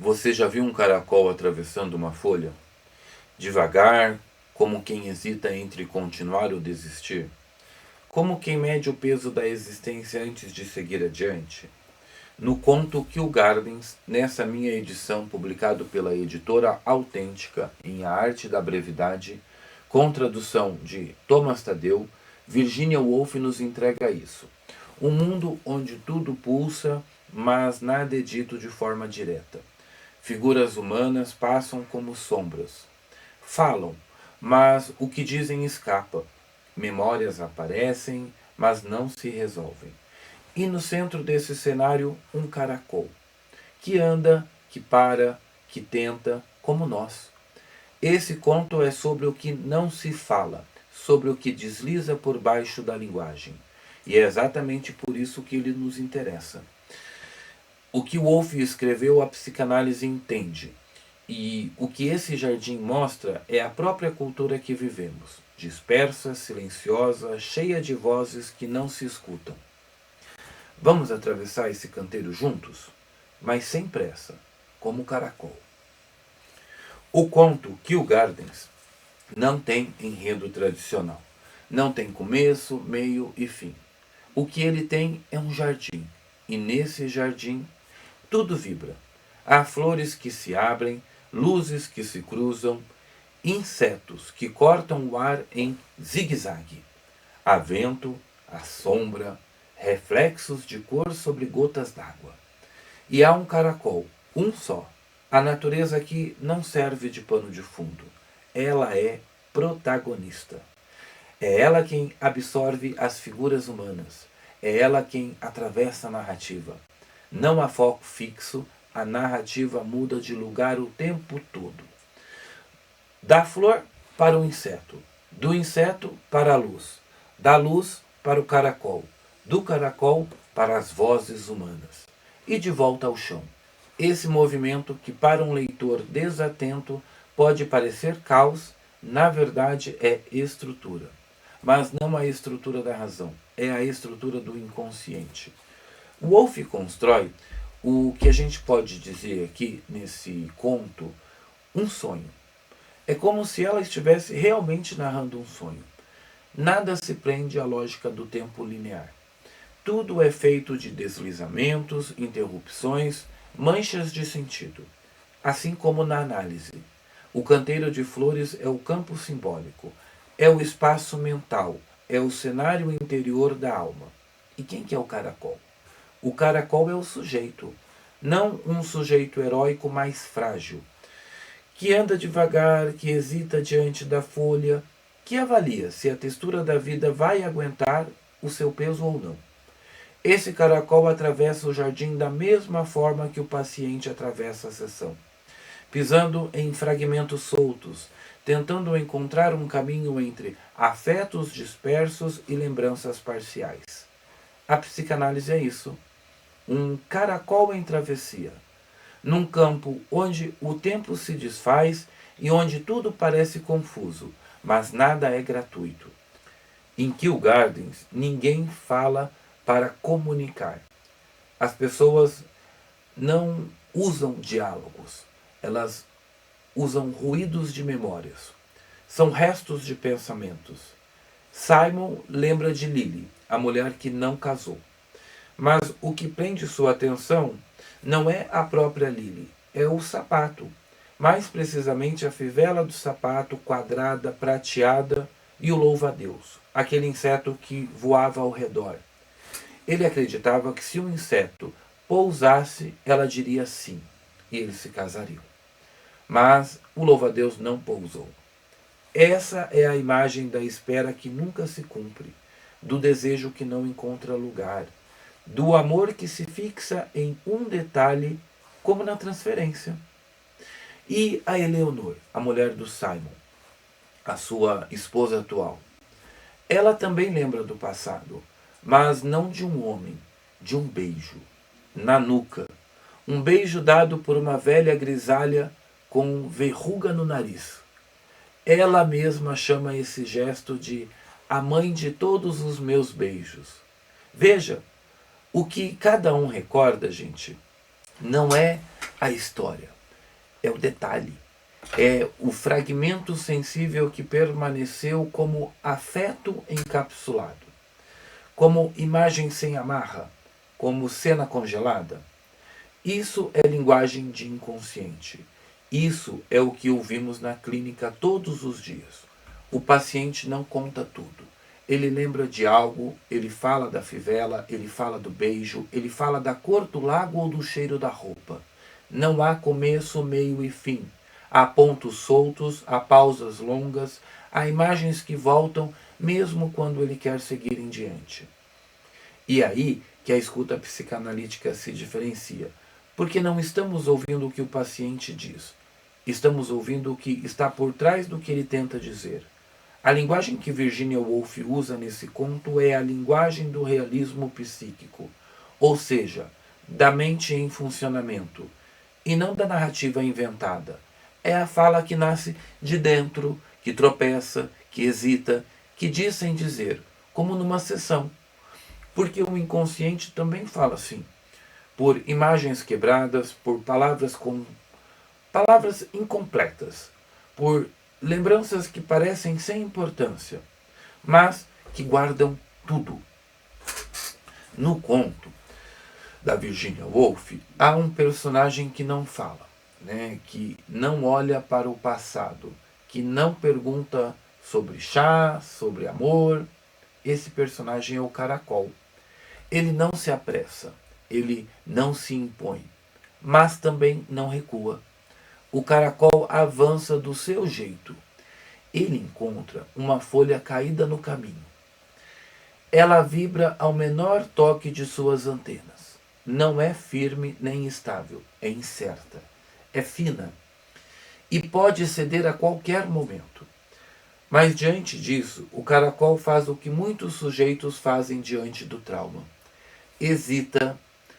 Você já viu um caracol atravessando uma folha? Devagar, como quem hesita entre continuar ou desistir? Como quem mede o peso da existência antes de seguir adiante? No conto Kew Gardens, nessa minha edição publicado pela editora Autêntica em A Arte da Brevidade, com tradução de Thomas Tadeu, Virginia Woolf nos entrega isso. Um mundo onde tudo pulsa, mas nada é dito de forma direta. Figuras humanas passam como sombras. Falam, mas o que dizem escapa. Memórias aparecem, mas não se resolvem. E no centro desse cenário, um caracol, que anda, que para, que tenta, como nós. Esse conto é sobre o que não se fala, sobre o que desliza por baixo da linguagem. E é exatamente por isso que ele nos interessa. O que Woolf escreveu, a psicanálise entende. E o que esse jardim mostra é a própria cultura que vivemos, dispersa, silenciosa, cheia de vozes que não se escutam. Vamos atravessar esse canteiro juntos? Mas sem pressa, como o caracol. O conto Kew Gardens não tem enredo tradicional. Não tem começo, meio e fim. O que ele tem é um jardim. E nesse jardim, tudo vibra. Há flores que se abrem, luzes que se cruzam, insetos que cortam o ar em zigue-zague. Há vento, há sombra, reflexos de cor sobre gotas d'água. E há um caracol, um só. A natureza aqui não serve de pano de fundo. Ela é protagonista. É ela quem absorve as figuras humanas. É ela quem atravessa a narrativa. Não há foco fixo, a narrativa muda de lugar o tempo todo. Da flor para o inseto, do inseto para a luz, da luz para o caracol, do caracol para as vozes humanas. E de volta ao chão. Esse movimento que para um leitor desatento pode parecer caos, na verdade é estrutura. Mas não a estrutura da razão, é a estrutura do inconsciente. Woolf constrói o que a gente pode dizer aqui nesse conto, um sonho. É como se ela estivesse realmente narrando um sonho. Nada se prende à lógica do tempo linear. Tudo é feito de deslizamentos, interrupções, manchas de sentido. Assim como na análise. O canteiro de flores é o campo simbólico, é o espaço mental, é o cenário interior da alma. E quem que é o caracol? O caracol é o sujeito, não um sujeito heróico mais frágil, que anda devagar, que hesita diante da folha, que avalia se a textura da vida vai aguentar o seu peso ou não. Esse caracol atravessa o jardim da mesma forma que o paciente atravessa a sessão, pisando em fragmentos soltos, tentando encontrar um caminho entre afetos dispersos e lembranças parciais. A psicanálise é isso. Um caracol em travessia, num campo onde o tempo se desfaz e onde tudo parece confuso, mas nada é gratuito. Em Kew Gardens, ninguém fala para comunicar. As pessoas não usam diálogos, elas usam ruídos de memórias. São restos de pensamentos. Simon lembra de Lily, a mulher que não casou. Mas o que prende sua atenção não é a própria Lily, é o sapato. Mais precisamente a fivela do sapato quadrada, prateada e o louva-a-Deus, aquele inseto que voava ao redor. Ele acreditava que se um inseto pousasse, ela diria sim, e eles se casariam. Mas o louva-a-Deus não pousou. Essa é a imagem da espera que nunca se cumpre, do desejo que não encontra lugar, do amor que se fixa em um detalhe, como na transferência. E a Eleonor, a mulher do Simon, a sua esposa atual, ela também lembra do passado, mas não de um homem, de um beijo, na nuca. Um beijo dado por uma velha grisalha com verruga no nariz. Ela mesma chama esse gesto de a mãe de todos os meus beijos. Veja, o que cada um recorda, gente, não é a história. é o detalhe, é o fragmento sensível que permaneceu como afeto encapsulado, como imagem sem amarra, como cena congelada. Isso é linguagem de inconsciente. Isso é o que ouvimos na clínica todos os dias. O paciente não conta tudo. Ele lembra de algo, ele fala da fivela, ele fala do beijo, ele fala da cor do lago ou do cheiro da roupa. Não há começo, meio e fim. Há pontos soltos, há pausas longas, há imagens que voltam mesmo quando ele quer seguir em diante. E aí que a escuta psicanalítica se diferencia, porque não estamos ouvindo o que o paciente diz, estamos ouvindo o que está por trás do que ele tenta dizer. A linguagem que Virginia Woolf usa nesse conto é a linguagem do realismo psíquico, ou seja, da mente em funcionamento, e não da narrativa inventada. É a fala que nasce de dentro, que tropeça, que hesita, que diz sem dizer, como numa sessão. Porque o inconsciente também fala assim, por imagens quebradas, por palavras incompletas, por lembranças que parecem sem importância, mas que guardam tudo. No conto da Virginia Woolf, há um personagem que não fala, né, que não olha para o passado, que não pergunta sobre chá, sobre amor. Esse personagem é o caracol. Ele não se apressa, ele não se impõe, mas também não recua. O caracol avança do seu jeito. Ele encontra uma folha caída no caminho. Ela vibra ao menor toque de suas antenas. Não é firme nem estável, é incerta, é fina e pode ceder a qualquer momento. Mas diante disso, o caracol faz o que muitos sujeitos fazem diante do trauma. Hesita,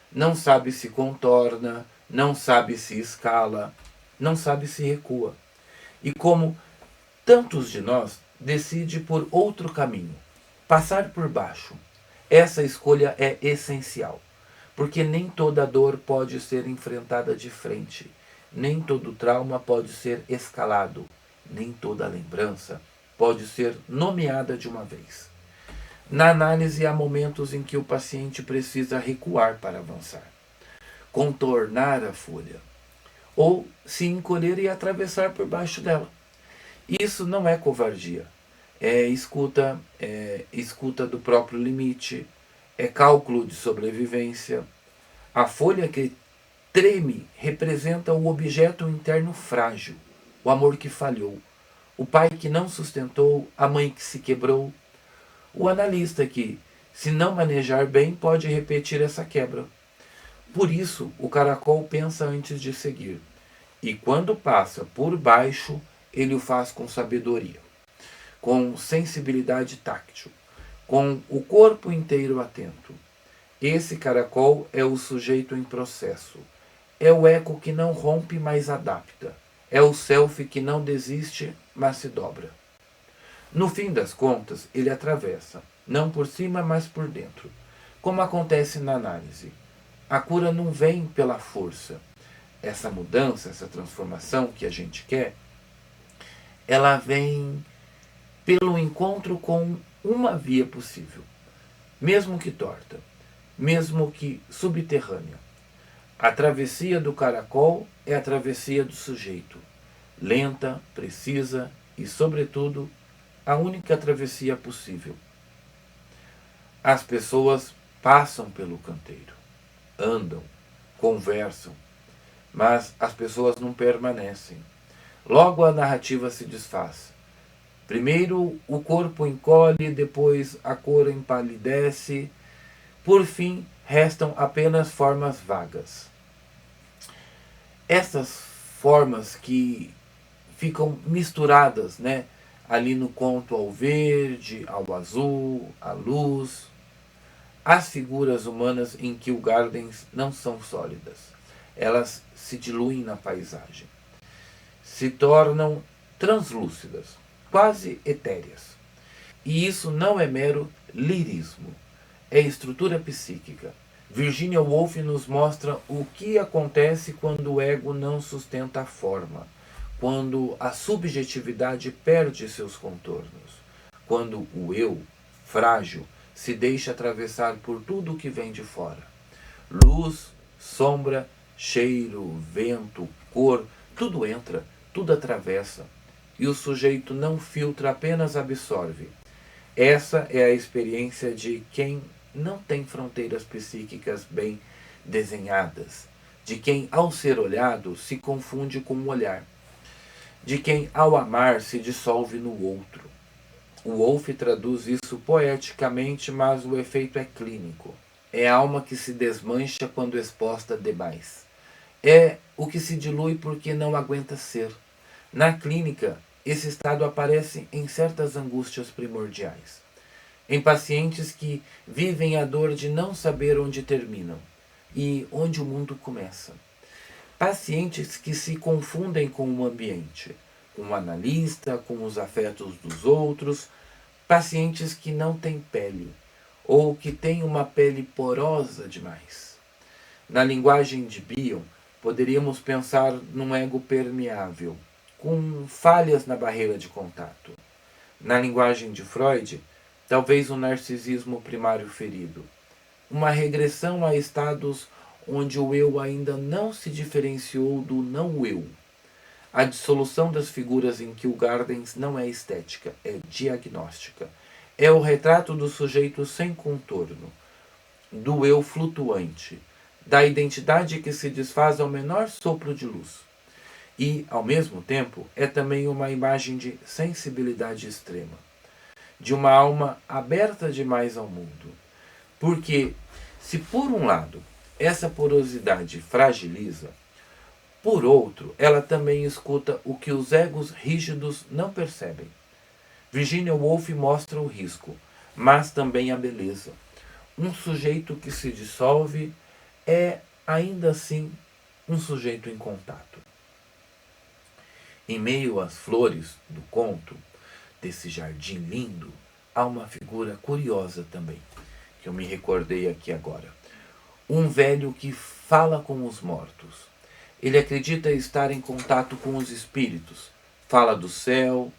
não sabe se contorna, não sabe se escala, não sabe se recua. E como tantos de nós, decide por outro caminho, passar por baixo. Essa escolha é essencial, porque nem toda dor pode ser enfrentada de frente, nem todo trauma pode ser escalado, nem toda lembrança pode ser nomeada de uma vez. Na análise, há momentos em que o paciente precisa recuar para avançar, contornar a folha, ou se encolher e atravessar por baixo dela. Isso não é covardia, é escuta do próprio limite, é cálculo de sobrevivência. A folha que treme representa o objeto interno frágil, o amor que falhou, o pai que não sustentou, a mãe que se quebrou. O analista que, se não manejar bem, pode repetir essa quebra. Por isso, o caracol pensa antes de seguir. E quando passa por baixo, ele o faz com sabedoria, com sensibilidade táctil, com o corpo inteiro atento. Esse caracol é o sujeito em processo. É o eco que não rompe, mas adapta. É o self que não desiste, mas se dobra. No fim das contas, ele atravessa, não por cima, mas por dentro. Como acontece na análise. A cura não vem pela força. Essa mudança, essa transformação que a gente quer, ela vem pelo encontro com uma via possível, mesmo que torta, mesmo que subterrânea. A travessia do caracol é a travessia do sujeito, lenta, precisa e, sobretudo, a única travessia possível. As pessoas passam pelo canteiro, andam, conversam, mas as pessoas não permanecem. Logo a narrativa se desfaz. Primeiro o corpo encolhe, depois a cor empalidece, por fim restam apenas formas vagas. Essas formas que ficam misturadas, né? Ali no conto ao verde, ao azul, à luz. As figuras humanas em que o Gardens não são sólidas. Elas se diluem na paisagem. Se tornam translúcidas, quase etéreas. E isso não é mero lirismo. É estrutura psíquica. Virginia Woolf nos mostra o que acontece quando o ego não sustenta a forma, quando a subjetividade perde seus contornos, quando o eu, frágil, se deixa atravessar por tudo o que vem de fora. Luz, sombra, cheiro, vento, cor, tudo entra, tudo atravessa. E o sujeito não filtra, apenas absorve. Essa é a experiência de quem não tem fronteiras psíquicas bem desenhadas, de quem, ao ser olhado, se confunde com o olhar, de quem, ao amar, se dissolve no outro. O Wolff traduz isso poeticamente, mas o efeito é clínico. É a alma que se desmancha quando exposta demais. É o que se dilui porque não aguenta ser. Na clínica, esse estado aparece em certas angústias primordiais. Em pacientes que vivem a dor de não saber onde terminam e onde o mundo começa. Pacientes que se confundem com o ambiente, com o analista, com os afetos dos outros. Pacientes que não têm pele ou que têm uma pele porosa demais. Na linguagem de Bion, poderíamos pensar num ego permeável, com falhas na barreira de contato. Na linguagem de Freud, talvez um narcisismo primário ferido, uma regressão a estados onde o eu ainda não se diferenciou do não eu. A dissolução das figuras em Kew Gardens não é estética, é diagnóstica. É o retrato do sujeito sem contorno, do eu flutuante, da identidade que se desfaz ao menor sopro de luz. E, ao mesmo tempo, é também uma imagem de sensibilidade extrema, de uma alma aberta demais ao mundo. Porque, se por um lado essa porosidade fragiliza, por outro, ela também escuta o que os egos rígidos não percebem. Virginia Woolf mostra o risco, mas também a beleza. Um sujeito que se dissolve é, ainda assim, um sujeito em contato. Em meio às flores do conto, desse jardim lindo, há uma figura curiosa também, que eu me recordei aqui agora. Um velho que fala com os mortos. Ele acredita estar em contato com os espíritos. Fala do céu,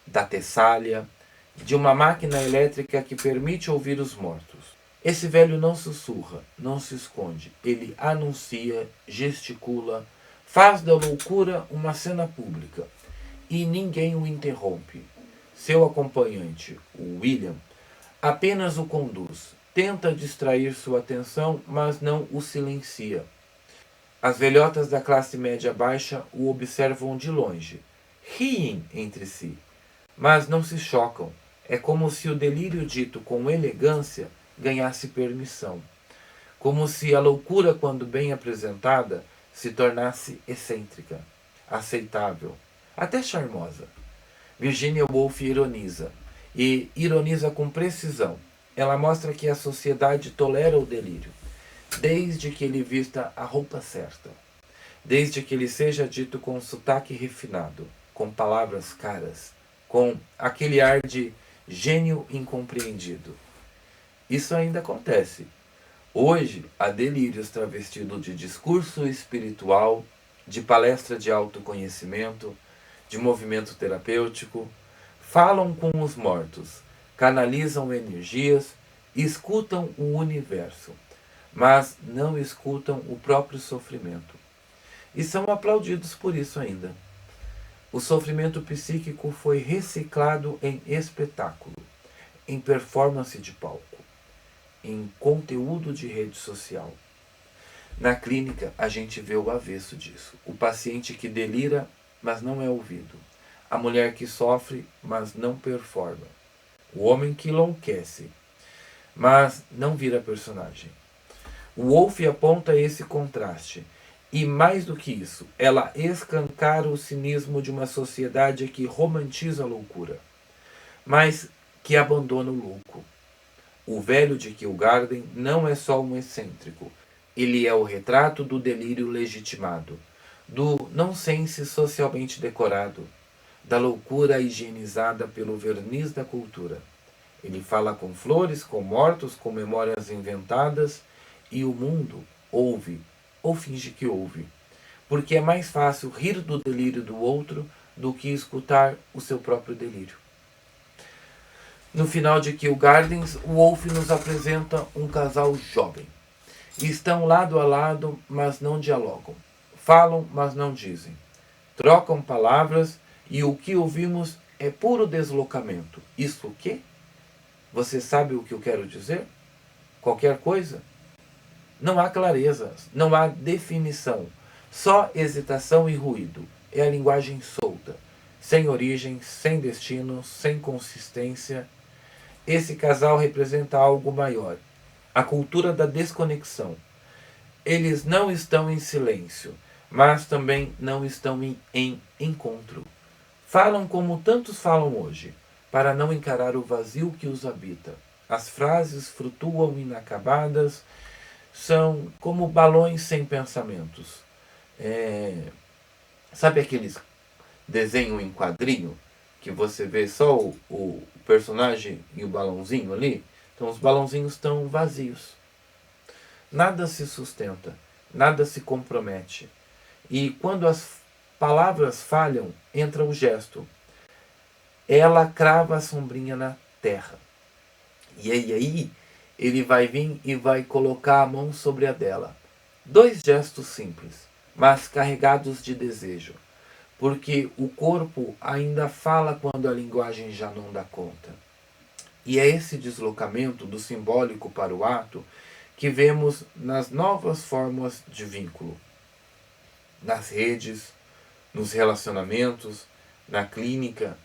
da Tessália, de uma máquina elétrica que permite ouvir os mortos. Esse velho não sussurra, não se esconde. Ele anuncia, gesticula, faz da loucura uma cena pública. E ninguém o interrompe. Seu acompanhante, o William, apenas o conduz. Tenta distrair sua atenção, mas não o silencia. As velhotas da classe média baixa o observam de longe. Riem entre si, mas não se chocam. É como se o delírio dito com elegância ganhasse permissão. Como se a loucura, quando bem apresentada, se tornasse excêntrica, aceitável, até charmosa. Virginia Woolf ironiza, e ironiza com precisão. Ela mostra que a sociedade tolera o delírio, desde que ele vista a roupa certa, desde que ele seja dito com sotaque refinado, com palavras caras, com aquele ar de gênio incompreendido. Isso ainda acontece. Hoje, há delírios travestidos de discurso espiritual, de palestra de autoconhecimento, de movimento terapêutico, falam com os mortos, canalizam energias, escutam o universo, mas não escutam o próprio sofrimento. E são aplaudidos por isso ainda. O sofrimento psíquico foi reciclado em espetáculo, em performance de palco, em conteúdo de rede social. Na clínica, a gente vê o avesso disso. O paciente que delira, mas não é ouvido. A mulher que sofre, mas não performa. O homem que enlouquece, mas não vira personagem. O Woolf aponta esse contraste. E mais do que isso, ela escancara o cinismo de uma sociedade que romantiza a loucura, mas que abandona o louco. O velho de Kew Garden não é só um excêntrico. Ele é o retrato do delírio legitimado, do nonsense socialmente decorado, da loucura higienizada pelo verniz da cultura. Ele fala com flores, com mortos, com memórias inventadas e o mundo ouve ou finge que ouve, porque é mais fácil rir do delírio do outro do que escutar o seu próprio delírio. No final de Kew Gardens, o Wolff nos apresenta um casal jovem. Estão lado a lado, mas não dialogam. Falam, mas não dizem. Trocam palavras e o que ouvimos é puro deslocamento. Isso o quê? Você sabe o que eu quero dizer? Qualquer coisa? Não há clareza, não há definição. Só hesitação e ruído. É a linguagem solta, sem origem, sem destino, sem consistência. Esse casal representa algo maior, a cultura da desconexão. Eles não estão em silêncio, mas também não estão em encontro. Falam como tantos falam hoje, para não encarar o vazio que os habita. As frases flutuam inacabadas, são como balões sem pensamentos. Sabe aqueles desenho em quadrinho que você vê só o personagem e o balãozinho ali? Então os balãozinhos estão vazios. Nada se sustenta, nada se compromete. E quando as palavras falham, entra o gesto. Ela crava a sombrinha na terra. E aí ele vai vir e vai colocar a mão sobre a dela. 2 gestos simples, mas carregados de desejo. Porque o corpo ainda fala quando a linguagem já não dá conta. E é esse deslocamento do simbólico para o ato que vemos nas novas formas de vínculo. Nas redes, nos relacionamentos, na clínica.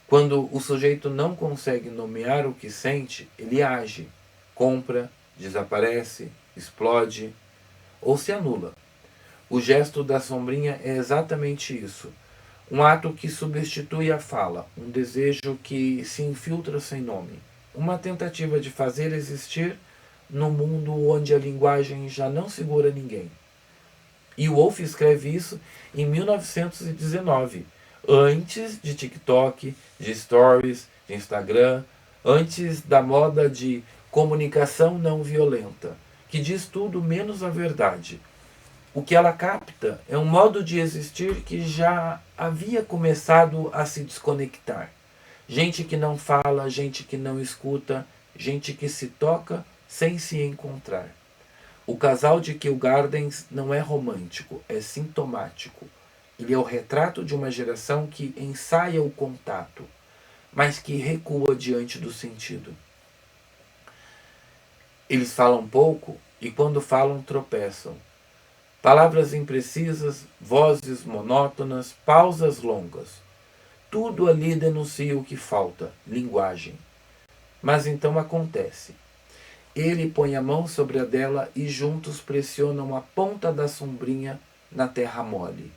Quando o sujeito não consegue nomear o que sente, ele age, compra, desaparece, explode ou se anula. O gesto da sombrinha é exatamente isso. Um ato que substitui a fala, um desejo que se infiltra sem nome. Uma tentativa de fazer existir no mundo onde a linguagem já não segura ninguém. E o Wolff escreve isso em 1919, antes de TikTok, de Stories, de Instagram, antes da moda de comunicação não violenta, que diz tudo menos a verdade. O que ela capta é um modo de existir que já havia começado a se desconectar. Gente que não fala, gente que não escuta, gente que se toca sem se encontrar. O casal de Kew Gardens não é romântico, é sintomático. Ele é o retrato de uma geração que ensaia o contato, mas que recua diante do sentido. Eles falam pouco e quando falam tropeçam. Palavras imprecisas, vozes monótonas, pausas longas. Tudo ali denuncia o que falta, linguagem. Mas então acontece. Ele põe a mão sobre a dela e juntos pressionam a ponta da sombrinha na terra mole.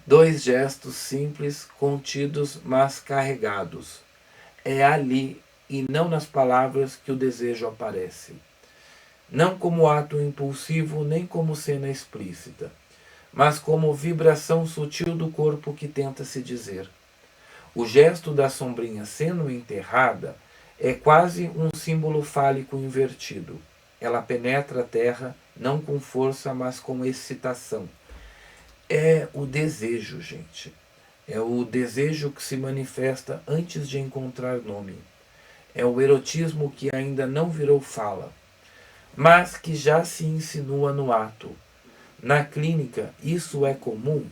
2 gestos simples, contidos, mas carregados. É ali e não nas palavras que o desejo aparece. Não como ato impulsivo nem como cena explícita, mas como vibração sutil do corpo que tenta se dizer. O gesto da sombrinha sendo enterrada é quase um símbolo fálico invertido. Ela penetra a terra não com força, mas com excitação. É o desejo, gente. É o desejo que se manifesta antes de encontrar nome. É o erotismo que ainda não virou fala, mas que já se insinua no ato. Na clínica, isso é comum,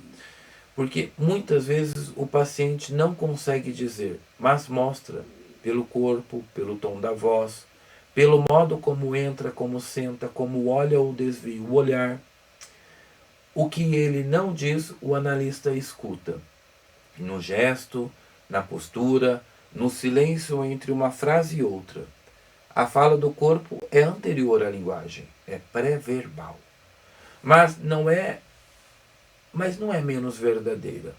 porque muitas vezes o paciente não consegue dizer, mas mostra pelo corpo, pelo tom da voz, pelo modo como entra, como senta, como olha ou desvia o olhar. O que ele não diz, o analista escuta. No gesto, na postura, no silêncio entre uma frase e outra. A fala do corpo é anterior à linguagem, é pré-verbal. Mas não é menos verdadeira.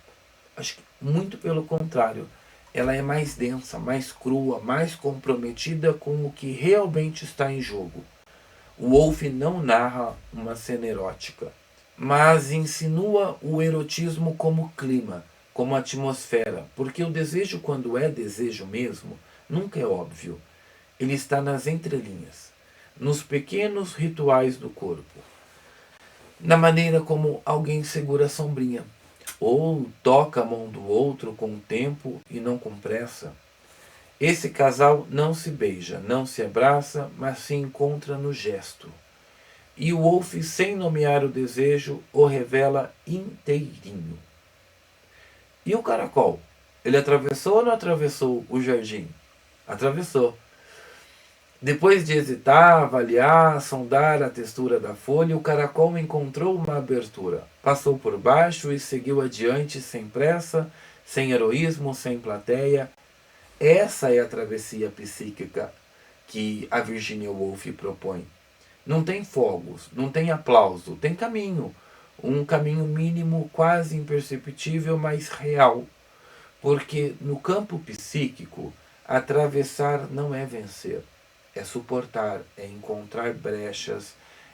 Acho que muito pelo contrário. Ela é mais densa, mais crua, mais comprometida com o que realmente está em jogo. O Wolff não narra uma cena erótica, mas insinua o erotismo como clima, como atmosfera, porque o desejo, quando é desejo mesmo, nunca é óbvio. Ele está nas entrelinhas, nos pequenos rituais do corpo, na maneira como alguém segura a sombrinha, ou toca a mão do outro com tempo e não com pressa. Esse casal não se beija, não se abraça, mas se encontra no gesto. E o Wolff, sem nomear o desejo, o revela inteirinho. E o caracol? Ele atravessou ou não atravessou o jardim? Atravessou. Depois de hesitar, avaliar, sondar a textura da folha, o caracol encontrou uma abertura. Passou por baixo e seguiu adiante sem pressa, sem heroísmo, sem plateia. Essa é a travessia psíquica que a Virginia Woolf propõe. Não tem fogos, não tem aplauso, tem caminho. Um caminho mínimo, quase imperceptível, mas real. Porque no campo psíquico, atravessar não é vencer. É suportar, é encontrar brechas,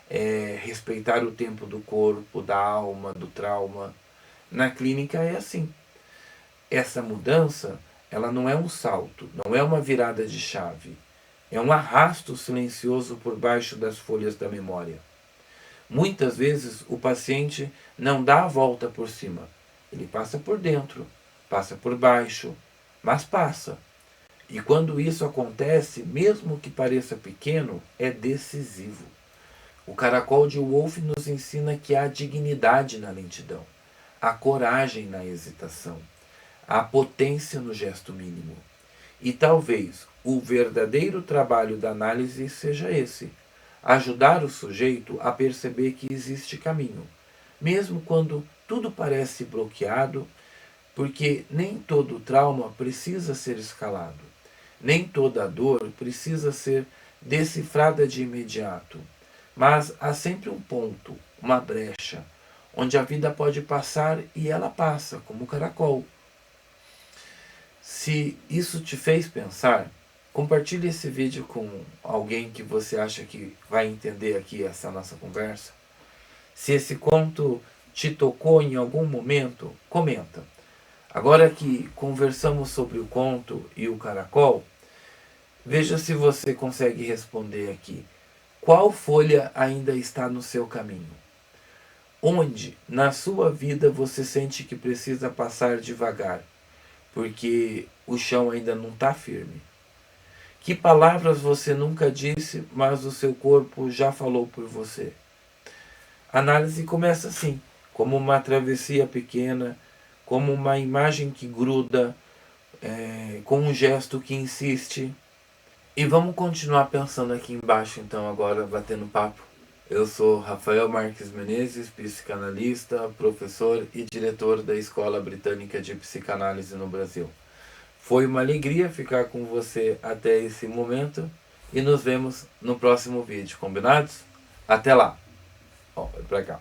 é respeitar o tempo do corpo, da alma, do trauma. Na clínica é assim. Essa mudança, ela não é um salto, não é uma virada de chave. É um arrasto silencioso por baixo das folhas da memória. Muitas vezes o paciente não dá a volta por cima. Ele passa por dentro, passa por baixo, mas passa. E quando isso acontece, mesmo que pareça pequeno, é decisivo. O caracol de Woolf nos ensina que há dignidade na lentidão, há coragem na hesitação, há potência no gesto mínimo. E talvez o verdadeiro trabalho da análise seja esse: ajudar o sujeito a perceber que existe caminho, mesmo quando tudo parece bloqueado, porque nem todo trauma precisa ser escalado, nem toda dor precisa ser decifrada de imediato, mas há sempre um ponto, uma brecha, onde a vida pode passar e ela passa, como o caracol. Se isso te fez pensar, compartilhe esse vídeo com alguém que você acha que vai entender aqui essa nossa conversa. Se esse conto te tocou em algum momento, comenta. Agora que conversamos sobre o conto e o caracol, veja se você consegue responder aqui. Qual folha ainda está no seu caminho? Onde, na sua vida, você sente que precisa passar devagar, porque o chão ainda não está firme? Que palavras você nunca disse, mas o seu corpo já falou por você? A análise começa assim, como uma travessia pequena, como uma imagem que gruda, com um gesto que insiste. E vamos continuar pensando aqui embaixo então agora, batendo papo. Eu sou Rafael Marques Menezes, psicanalista, professor e diretor da Escola Britânica de Psicanálise no Brasil. Foi uma alegria ficar com você até esse momento e nos vemos no próximo vídeo, combinados? Até lá! Ó, vai pra cá.